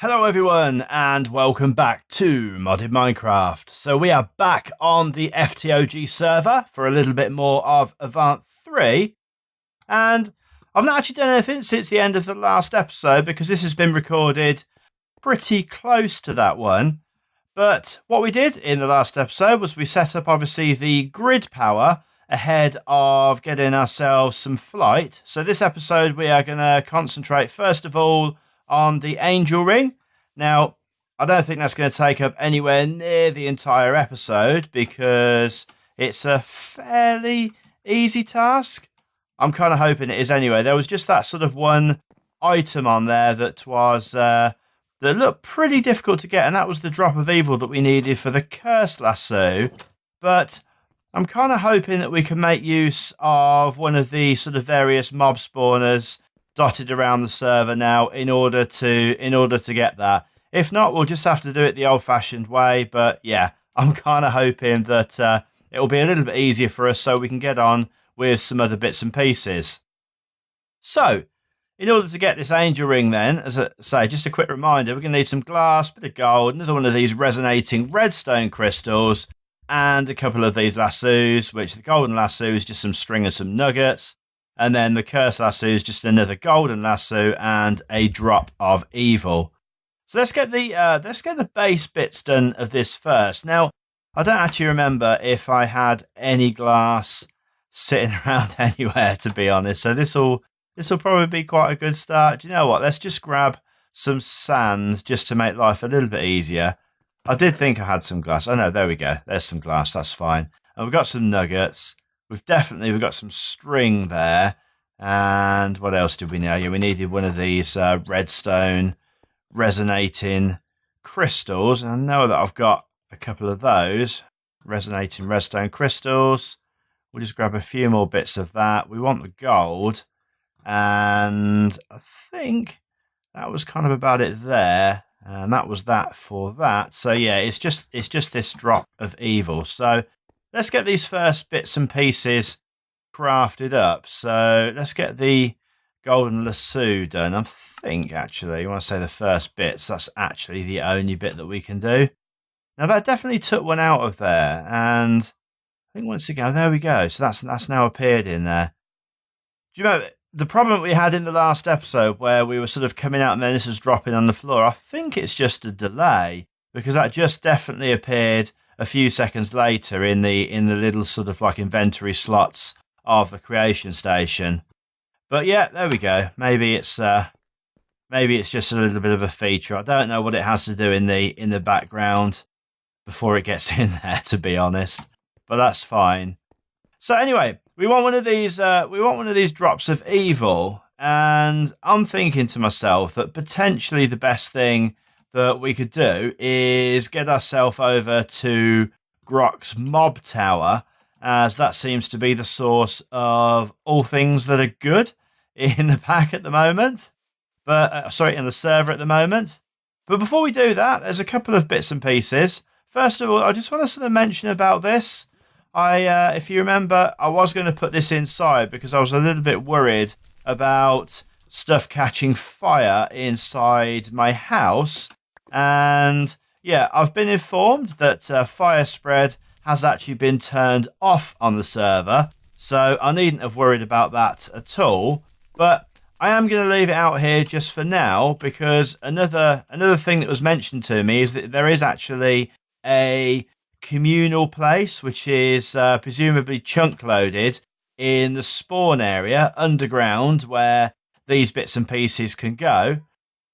Hello everyone and welcome back to Modded Minecraft. So we are back on the FTOG server for a little bit more of Avant 3, and I've not actually done anything since the end of the last episode because this has been recorded pretty close to that one. But what we did in the last episode was we set up obviously the grid power ahead of getting ourselves some flight. So this episode we are going to concentrate first of all on the Angel Ring. Now, I don't think that's going to take up anywhere near the entire episode because it's a fairly easy task. I'm kind of hoping it is anyway. There was just that sort of one item on there that was that looked pretty difficult to get, and that was the drop of evil that we needed for the curse lasso. But I'm kind of hoping that we can make use of one of the sort of various mob spawners dotted around the server now in order to get that. If not, we'll just have to do it the old-fashioned way. But yeah, I'm kind of hoping that it'll be a little bit easier for us so we can get on with some other bits and pieces. So, in order to get this angel ring then, as I say, just a quick reminder, we're going to need some glass, bit of gold, another one of these resonating redstone crystals, and a couple of these lassos, which the golden lasso is just some string and some nuggets. And then the curse lasso is just another golden lasso and a drop of evil. So let's get the base bits done of this first. Now, I don't actually remember if I had any glass sitting around anywhere, to be honest. So this will probably be quite a good start. Do you know what? Let's just grab some sand just to make life a little bit easier. I did think I had some glass. Oh no, there we go. There's some glass. That's fine. And we've got some nuggets. We've got some string there. And what else did we know? Yeah, we needed one of these redstone resonating crystals. And I know that I've got a couple of those resonating redstone crystals. We'll just grab a few more bits of that. We want the gold. And I think that was kind of about it there. And that was that for that. So yeah, it's just this drop of evil. So let's get these first bits and pieces crafted up. So let's get the golden lasso done. I think actually, when I say the first bits, that's actually the only bit that we can do. Now that definitely took one out of there, and I think once again, there we go. So that's now appeared in there. Do you remember the problem we had in the last episode where we were sort of coming out and then this was dropping on the floor? I think it's just a delay because that just definitely appeared a few seconds later in the little sort of like inventory slots of the creation station. But yeah, there we go. Maybe it's just a little bit of a feature. I don't know what it has to do in the background before it gets in there, to be honest. But that's fine. So anyway, we want one of these drops of evil, and I'm thinking to myself that potentially the best thing that we could do is get ourselves over to Grok's mob tower, as that seems to be the source of all things that are good in the pack at the moment. But in the server at the moment. But before we do that, there's a couple of bits and pieces. First of all, I just want to sort of mention about this. If you remember, I was going to put this inside because I was a little bit worried about stuff catching fire inside my house. And yeah, I've been informed that fire spread has actually been turned off on the server, so I needn't have worried about that at all. But I am going to leave it out here just for now because another thing that was mentioned to me is that there is actually a communal place which is presumably chunk loaded in the spawn area underground where these bits and pieces can go.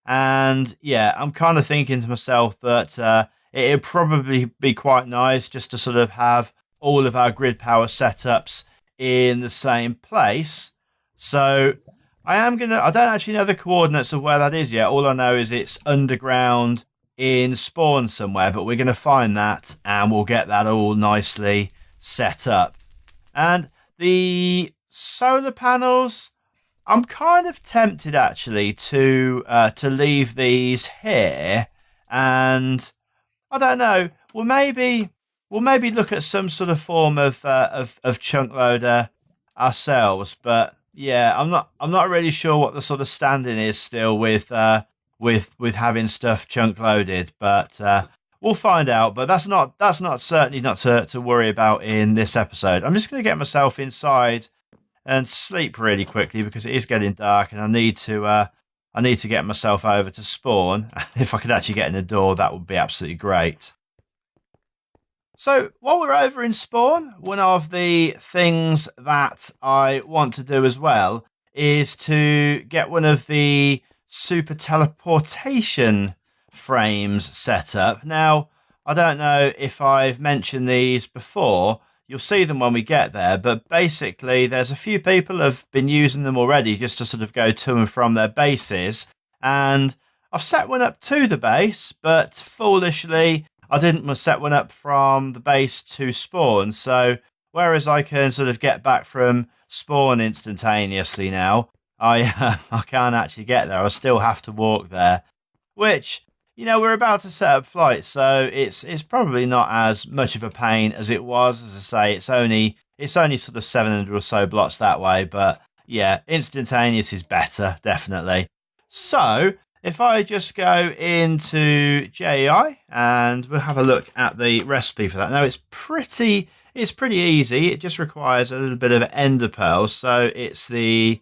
And yeah, I'm kind of thinking to myself that it'd probably be quite nice just to sort of have all of our grid power setups in the same place. So I don't actually know the coordinates of where that is yet. All I know is it's underground in spawn somewhere, but we're going to find that and we'll get that all nicely set up. And the solar panels, I'm kind of tempted actually to leave these here, and I don't know. We'll maybe look at some sort of form of chunk loader ourselves. But yeah, I'm not really sure what the sort of standing is still with with having stuff chunk loaded, but we'll find out. But that's certainly not to worry about in this episode. I'm just going to get myself inside and sleep really quickly because it is getting dark, and I need to get myself over to spawn. If I could actually get in the door, that would be absolutely great. So while we're over in spawn, one of the things that I want to do as well is to get one of the super teleportation frames set up. Now, I don't know if I've mentioned these before. You'll see them when we get there, but basically there's a few people have been using them already just to sort of go to and from their bases, and I've set one up to the base, but foolishly I didn't set one up from the base to spawn. So whereas I can sort of get back from spawn instantaneously now, I can't actually get there. I still have to walk there, which, you know, we're about to set up flights, so it's probably not as much of a pain as it was. As I say, it's only sort of 700 or so blocks that way, but yeah, instantaneous is better, definitely. So if I just go into JEI and we'll have a look at the recipe for that. Now it's pretty easy. It just requires a little bit of ender pearls. So it's the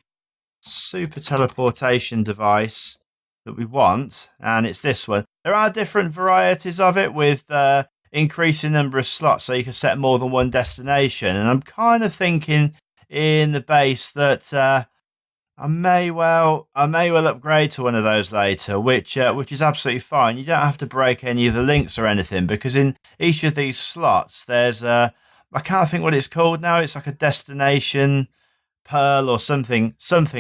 super teleportation device that we want, and it's this one. There are different varieties of it with increasing number of slots, so you can set more than one destination. And I'm kind of thinking in the base that I may well upgrade to one of those later, which is absolutely fine. You don't have to break any of the links or anything, because in each of these slots there's I can't think what it's called now. It's like a destination pearl or something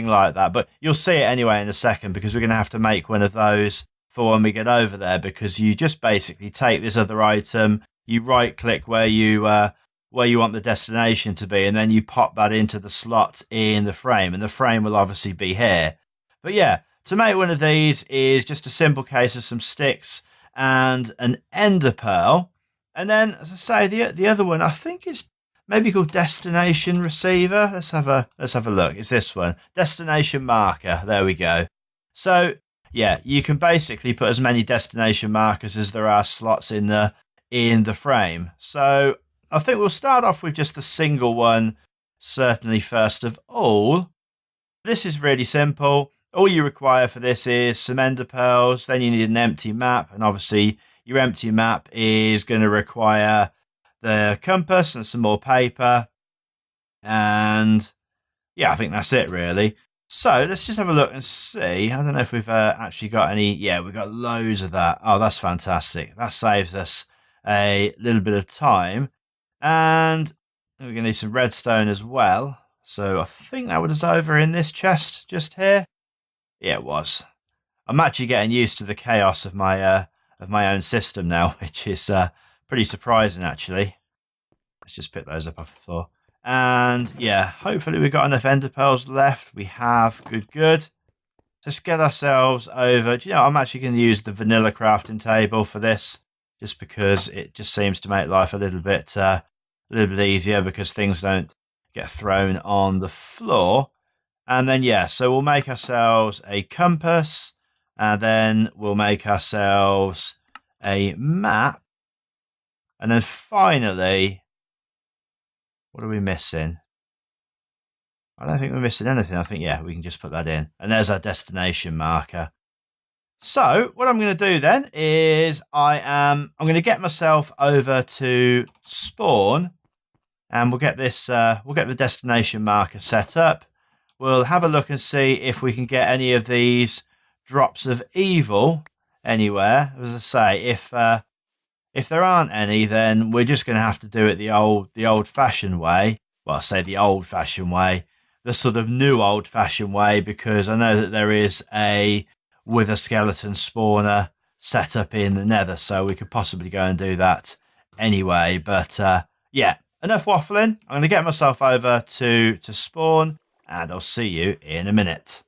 like that, but you'll see it anyway in a second, because we're going to have to make one of those for when we get over there. Because you just basically take this other item, you right click where you want the destination to be, and then you pop that into the slot in the frame, and the frame will obviously be here. But yeah, to make one of these is just a simple case of some sticks and an ender pearl. And then, as I say, the other one, I think it's maybe called destination receiver. Let's have a look. It's this one, destination marker. There we go. So yeah, you can basically put as many destination markers as there are slots in the frame. So I think we'll start off with just the single one, certainly first of all. This is really simple. All you require for this is some ender pearls. Then you need an empty map, and obviously your empty map is going to require the compass and some more paper, and yeah, I think that's it really. So let's just have a look and see. I don't know if we've actually got any. Yeah, we've got loads of that. Oh, that's fantastic. That saves us a little bit of time, and we're going to need some redstone as well. So I think that was over in this chest just here. Yeah, it was. I'm actually getting used to the chaos of my own system now, which is pretty surprising, actually. Let's just pick those up off the floor. And yeah, hopefully we've got enough ender pearls left. We have. Good. Just get ourselves over. Do you know, I'm actually going to use the vanilla crafting table for this, just because it just seems to make life a little bit easier, because things don't get thrown on the floor. And then yeah, so we'll make ourselves a compass, and then we'll make ourselves a map. And then finally, what are we missing? I don't think we're missing anything. I think, yeah, we can just put that in. And there's our destination marker. So what I'm going to do then is I'm going to get myself over to spawn, and we'll get the destination marker set up. We'll have a look and see if we can get any of these drops of evil anywhere. As I say, if there aren't any, then we're just going to have to do it the old-fashioned way. Well, I say the old-fashioned way, the sort of new old-fashioned way, because I know that there is a wither skeleton spawner set up in the nether, so we could possibly go and do that anyway. But yeah, enough waffling. I'm going to get myself over to spawn, and I'll see you in a minute.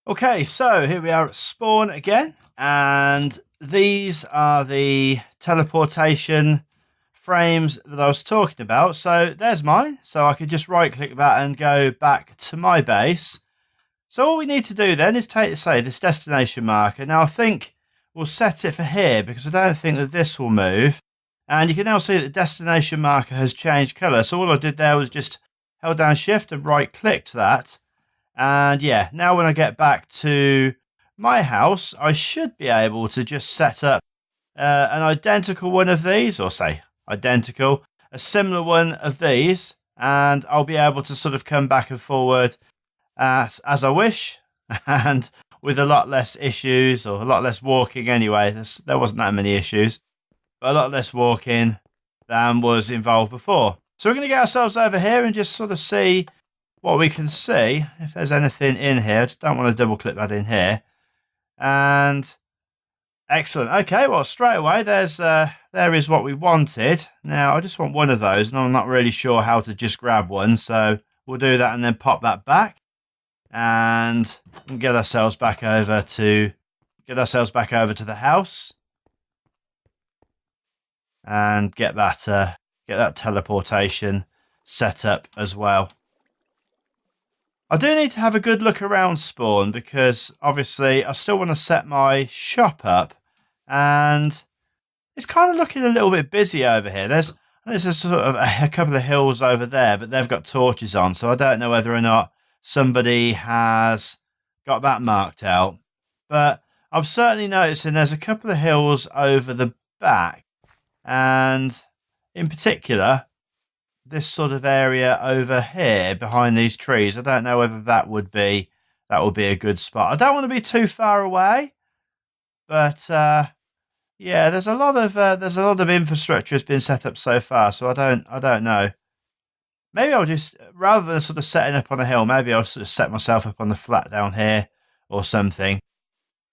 Okay, so here we are at spawn again, and these are the teleportation frames that I was talking about. So there's mine. So I could just right click that and go back to my base. So all we need to do then is take, say, this destination marker. Now I think we'll set it for here because I don't think that this will move. And you can now see that the destination marker has changed colour. So all I did there was just held down shift and right clicked that. And yeah, now when I get back to my house, I should be able to just set up an identical one of these, or say identical, a similar one of these. And I'll be able to sort of come back and forward as I wish. And with a lot less issues, or a lot less walking anyway. There wasn't that many issues. But a lot less walking than was involved before. So we're going to get ourselves over here and just sort of see what we can see. If there's anything in here. I just don't want to double click that in here. And excellent. Okay, well, straight away, there is what we wanted. Now, I just want one of those, and I'm not really sure how to just grab one. So we'll do that and then pop that back. And get ourselves back over to the house. And get that teleportation set up as well. I do need to have a good look around spawn because obviously I still want to set my shop up, and it's kind of looking a little bit busy over here. There's a sort of a couple of hills over there, but they've got torches on, so I don't know whether or not somebody has got that marked out. But I'm certainly noticing there's a couple of hills over the back. And in particular, this sort of area over here behind these trees, I don't know whether that would be a good spot. I don't want to be too far away, but yeah, there's a lot of infrastructure has been set up so far, so I don't know. Maybe I'll just, rather than sort of setting up on a hill, maybe I'll sort of set myself up on the flat down here or something.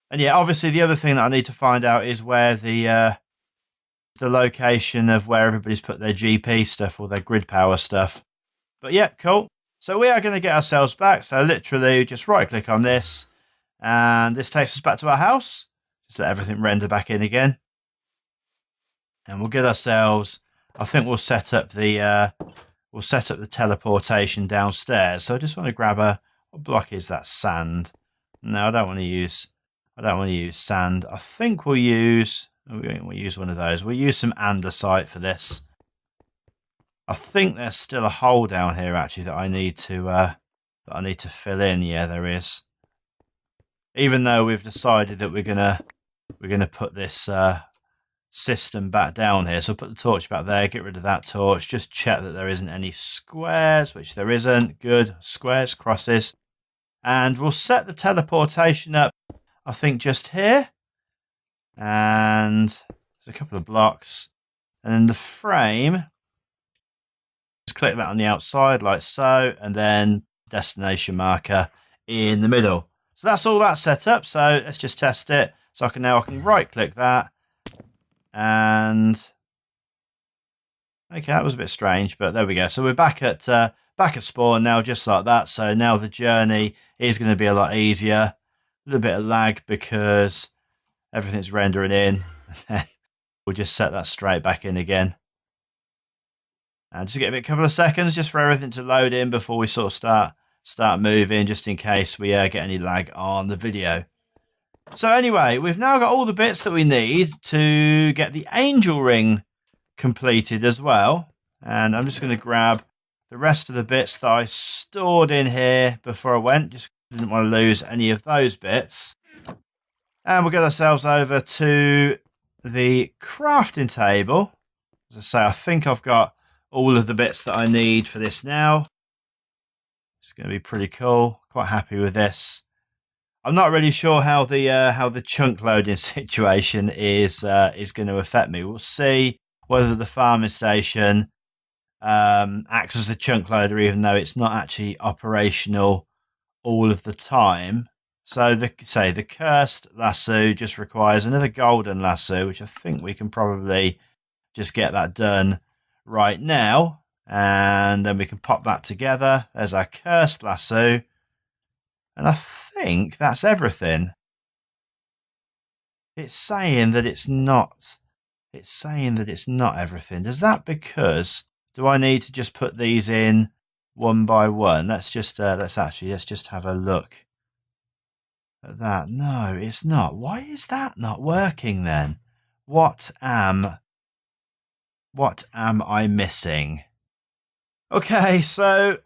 And yeah, obviously the other thing that I need to find out is where the location of where everybody's put their GP stuff or their grid power stuff. But yeah, cool. So we are going to get ourselves back. So literally just right click on this, and this takes us back to our house. Just let everything render back in again. And we'll get ourselves, I think we'll set up the teleportation downstairs. So I just want to grab what block is that? Sand. No, I don't want to use sand. I think we'll use one of those. We'll use some andesite for this. I think there's still a hole down here actually that I need to fill in. Yeah, there is. Even though we've decided that we're gonna put this system back down here, so put the torch back there. Get rid of that torch. Just check that there isn't any squares, which there isn't. Good. Squares, crosses, and we'll set the teleportation up. I think just here. And there's a couple of blocks, and then the frame, just click that on the outside like so, and then destination marker in the middle. So that's all that set up. So let's just test it. So I can right click that, and okay, that was a bit strange, but there we go. So we're back at spawn now, just like that. So now the journey is going to be a lot easier. A little bit of lag because everything's rendering in. We'll just set that straight back in again. And just get a couple of seconds just for everything to load in before we sort of start moving, just in case we get any lag on the video. So anyway, we've now got all the bits that we need to get the Angel Ring completed as well. And I'm just going to grab the rest of the bits that I stored in here before I went. Just didn't want to lose any of those bits. And we'll get ourselves over to the crafting table. As I say, I think I've got all of the bits that I need for this now. It's going to be pretty cool. Quite happy with this. I'm not really sure how the chunk loading situation is going to affect me. We'll see whether the farming station acts as a chunk loader, even though it's not actually operational all of the time. So the cursed lasso just requires another golden lasso, which I think we can probably just get that done right now. And then we can pop that together. There's our cursed lasso. And I think that's everything. It's saying that it's not. It's saying that it's not everything. Is that because, do I need to just put these in one by one? Let's just have a look. at that. No, it's not. Why is that not working then? What am I missing? Okay, so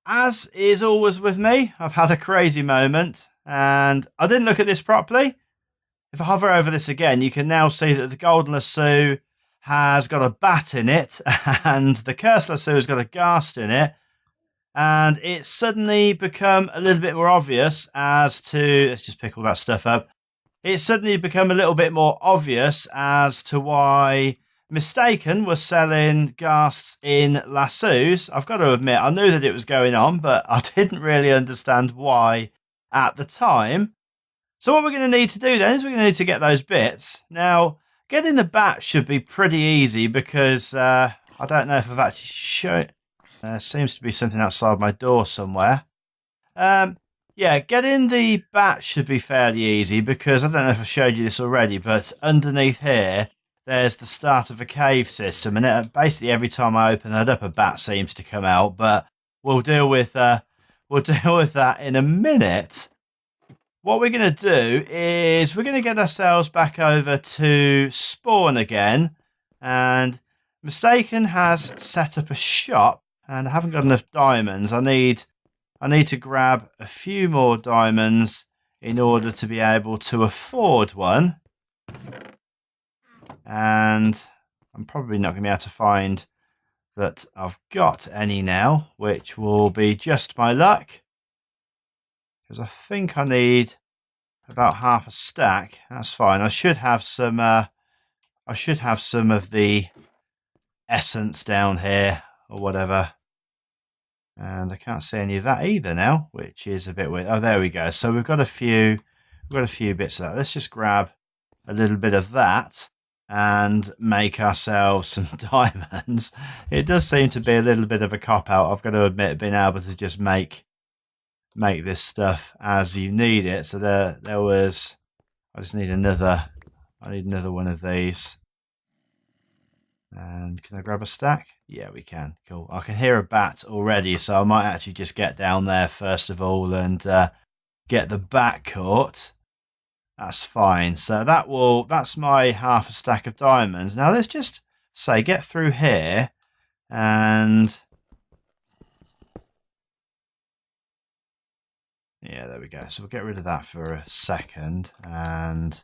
as is always with me, I've had a crazy moment and I didn't look at this properly. If I hover over this again, you can now see that the golden lasso has got a bat in it and the cursed lasso has got a ghast in it. And it's suddenly become a little bit more obvious as to, let's just pick all that stuff up. It's suddenly become a little bit more obvious as to why Mistaken was selling ghasts in lassos. I've got to admit, I knew that it was going on, but I didn't really understand why at the time. So what we're going to need to do then is we're going to need to get those bits. Now, getting the bat should be pretty easy because I don't know if I've actually shown... There seems to be something outside my door somewhere. Yeah, getting the bat should be fairly easy because I don't know if I showed you this already, but underneath here, there's the start of a cave system, and basically every time I open that up, a bat seems to come out. But we'll deal with that in a minute. What we're going to do is we're going to get ourselves back over to spawn again, and Mistaken has set up a shop, and I haven't got enough diamonds. I need to grab a few more diamonds in order to be able to afford one. And I'm probably not going to be able to find that I've got any now, which will be just my luck. Because I think I need about half a stack. That's fine. I should have some of the essence down here or whatever. And I can't see any of that either now, which is a bit weird. Oh, there we go. So we've got a few bits of that. Let's just grab a little bit of that and make ourselves some diamonds. It does seem to be a little bit of a cop-out, I've got to admit, being able to just make this stuff as you need it. So there was... I need another one of these. And can I grab a stack? Yeah, we can. Cool. I can hear a bat already, so I might actually just get down there first of all and get the bat caught. That's fine. So that's my half a stack of diamonds. Now let's just say get through here and yeah, there we go. So we'll get rid of that for a second and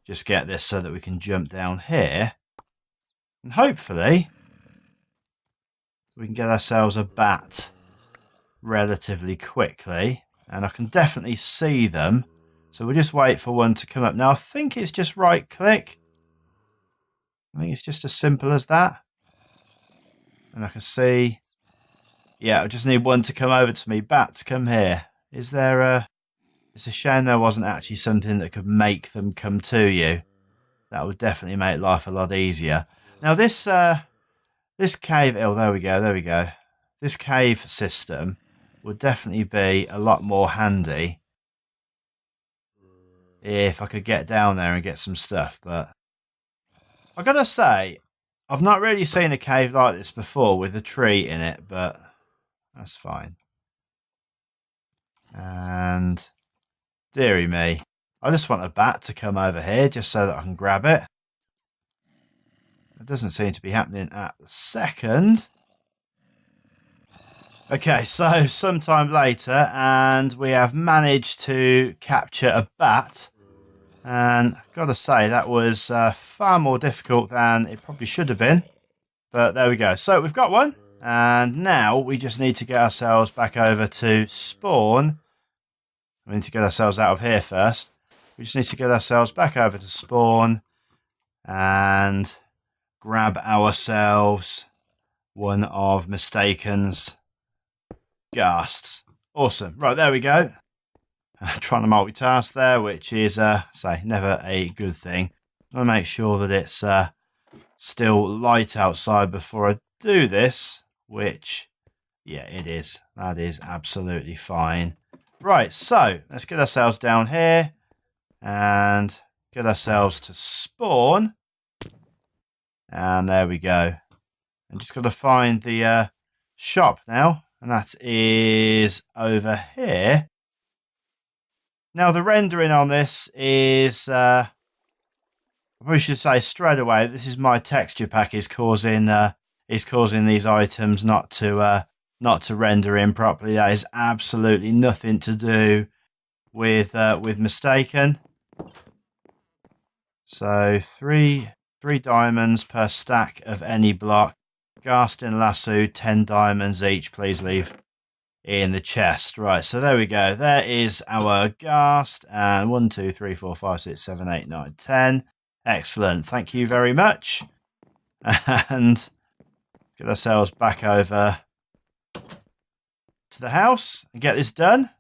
just get this so that we can jump down here. And hopefully we can get ourselves a bat relatively quickly. And I can definitely see them. So we'll just wait for one to come up. Now I think it's just right click. I think it's just as simple as that. And I can see... Yeah, I just need one to come over to me. Bats, come here. Is there a... It's a shame there wasn't actually something that could make them come to you. That would definitely make life a lot easier. Now this cave... Oh, there we go. This cave system would definitely be a lot more handy if I could get down there and get some stuff. But I gotta say, I've not really seen a cave like this before with a tree in it, but that's fine. And dearie me, I just want a bat to come over here just so that I can grab it. It doesn't seem to be happening at the second. Okay, so sometime later, and we have managed to capture a bat. And I've got to say, that was far more difficult than it probably should have been. But there we go. So we've got one. And now we just need to get ourselves back over to spawn. We need to get ourselves out of here first. We just need to get ourselves back over to spawn. And grab ourselves one of Mistaken's ghasts. Awesome. Right, there we go. Trying to multitask there, which is, never a good thing. I'll make sure that it's still light outside before I do this, which, yeah, it is. That is absolutely fine. Right, so let's get ourselves down here and get ourselves to spawn. And there we go. I'm just got to find the shop now, and that is over here. Now the rendering on this is, I probably should say straight away, this is my texture pack is causing these items not to render in properly. That is absolutely nothing to do with mistaken. So three diamonds per stack of any block. Ghast and lasso, 10 diamonds each. Please leave in the chest. Right, so there we go. There is our ghast. And 1, 2, 3, 4, 5, 6, 7, 8, 9, 10. Excellent. Thank you very much. And get ourselves back over to the house and get this done.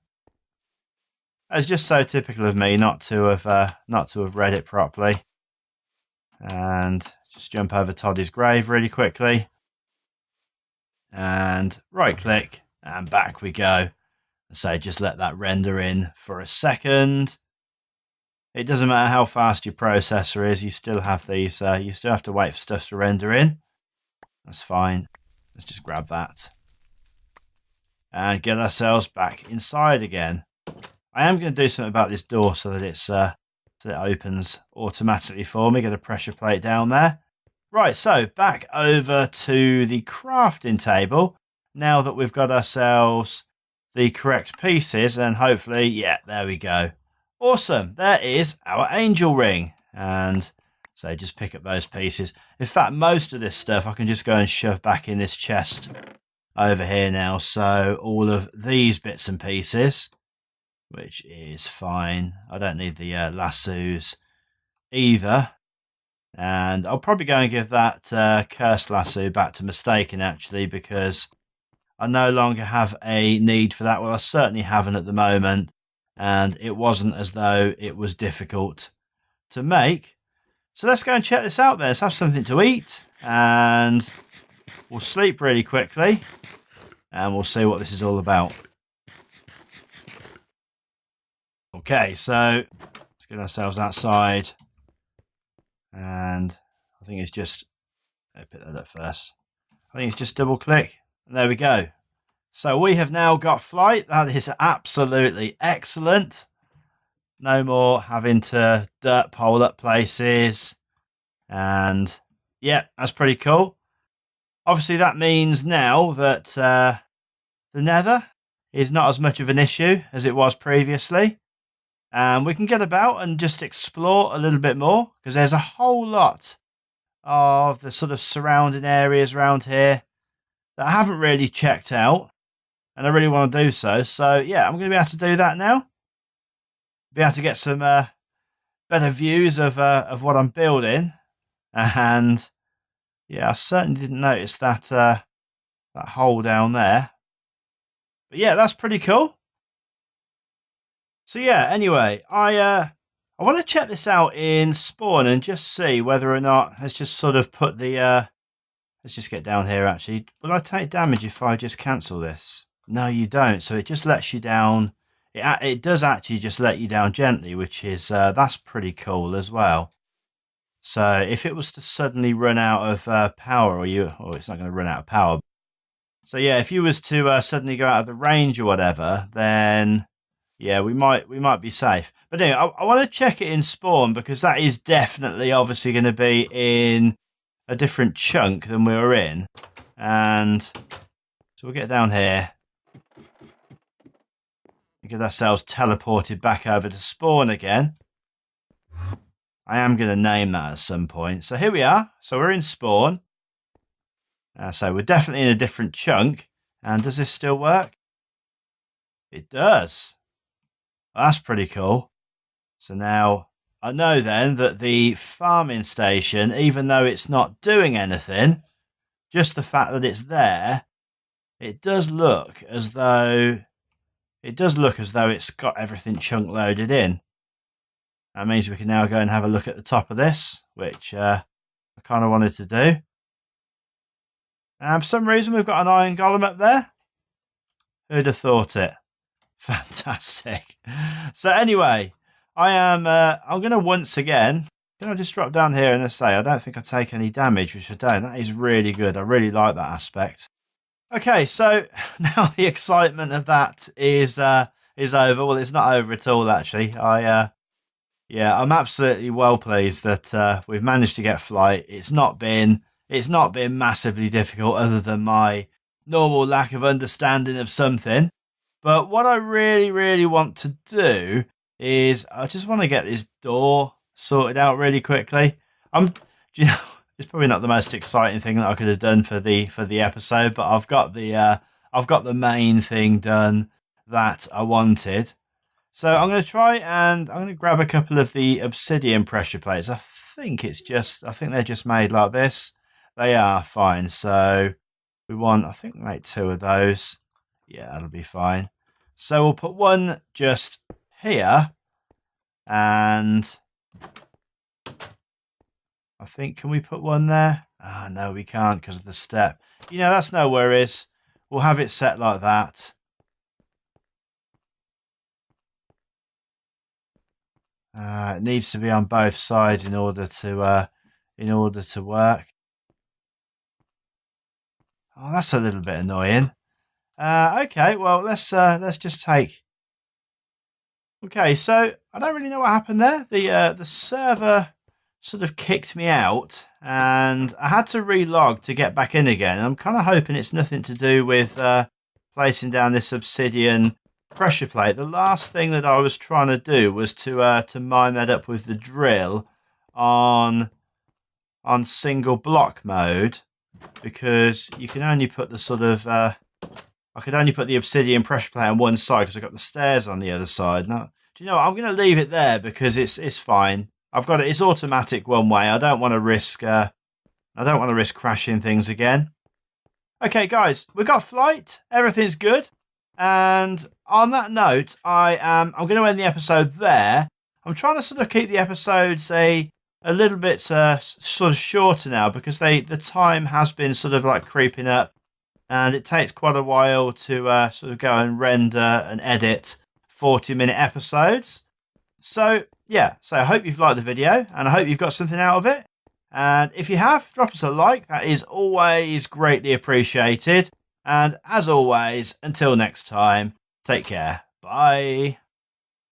It's just so typical of me not to have read it properly. And just jump over Toddy's grave really quickly. And right click and back we go. So just let that render in for a second. It doesn't matter how fast your processor is, you still have these, you still have to wait for stuff to render in. That's fine. Let's just grab that. And get ourselves back inside again. I am going to do something about this door so that it's so it opens automatically for me. Get a pressure plate down there. Right, so back over to the crafting table. Now that we've got ourselves the correct pieces, and hopefully, yeah, there we go. Awesome, there is our angel ring. And so just pick up those pieces. In fact, most of this stuff I can just go and shove back in this chest over here now. So all of these bits and pieces, which is fine. I don't need the lassos either. And I'll probably go and give that cursed lasso back to Mistaken, actually, because I no longer have a need for that. Well, I certainly haven't at the moment. And it wasn't as though it was difficult to make. So let's go and check this out then. Let's have something to eat. And we'll sleep really quickly. And we'll see what this is all about. Okay, so let's get ourselves outside. And I think it's just, I'll pick that up first. I think it's just double click. And there we go. So we have now got flight. That is absolutely excellent. No more having to dirt pole up places. And yeah, that's pretty cool. Obviously that means now that the nether is not as much of an issue as it was previously. And we can get about and just explore a little bit more, because there's a whole lot of the sort of surrounding areas around here that I haven't really checked out, and I really want to do so. So yeah, I'm going to be able to do that now. Be able to get some better views of what I'm building, and yeah, I certainly didn't notice that that hole down there. But yeah, that's pretty cool. So yeah, anyway, I want to check this out in spawn and just see whether or not, let's just sort of put the, let's just get down here actually. Will I take damage if I just cancel this? No, you don't. So it just lets you down. It does actually just let you down gently, which is, that's pretty cool as well. So if it was to suddenly run out of power, it's not going to run out of power. So yeah, if you was to suddenly go out of the range or whatever, then yeah, we might be safe. But anyway, I want to check it in spawn, because that is definitely obviously going to be in a different chunk than we were in. And so we'll get down here and get ourselves teleported back over to spawn again. I am going to name that at some point. So here we are. So we're in spawn. So we're definitely in a different chunk. And does this still work? It does. Well, that's pretty cool. So now I know then that the farming station, even though it's not doing anything, just the fact that it's there, it does look as though it's got everything chunk loaded in. That means we can now go and have a look at the top of this, which I kind of wanted to do. And for some reason we've got an iron golem up there. Who'd have thought it? Fantastic. So anyway, I'm going to once again, can I just drop down here and say, I don't think I take any damage, which I don't. That is really good. I really like that aspect. Okay, so now the excitement of that is is over. Well, it's not over at all, actually. Yeah, I'm absolutely well pleased that we've managed to get flight. It's not been massively difficult, other than my normal lack of understanding of something. But what I really, really want to do is I just want to get this door sorted out really quickly. You know, it's probably not the most exciting thing that I could have done for the episode, but I've got the main thing done that I wanted. So I'm going to grab a couple of the obsidian pressure plates. I think they're just made like this. They are fine. So I think we make 2 of those. Yeah, that'll be fine. So we'll put one just here, and I think, can we put one there? Ah, no, we can't because of the step. That's no worries. We'll have it set like that. It needs to be on both sides in order to work. Oh, that's a little bit annoying. Okay, well, let's just take. Okay, so I don't really know what happened there. The server sort of kicked me out, and I had to relog to get back in again. I'm kind of hoping it's nothing to do with placing down this obsidian pressure plate. The last thing that I was trying to do was to mine that up with the drill on single block mode, because you can only put the sort of I could only put the obsidian pressure plate on one side because I've got the stairs on the other side. Now, do you know what? I'm going to leave it there because it's fine. I've got it. It's automatic one way. I don't want to risk crashing things again. Okay, guys, we've got flight. Everything's good. And on that note, I'm going to end the episode there. I'm trying to sort of keep the episodes a little bit sort of shorter now, because the time has been sort of like creeping up, and it takes quite a while to sort of go and render and edit 40-minute episodes. So yeah, so I hope you've liked the video, and I hope you've got something out of it. And if you have, drop us a like. That is always greatly appreciated. And as always, until next time, take care. Bye.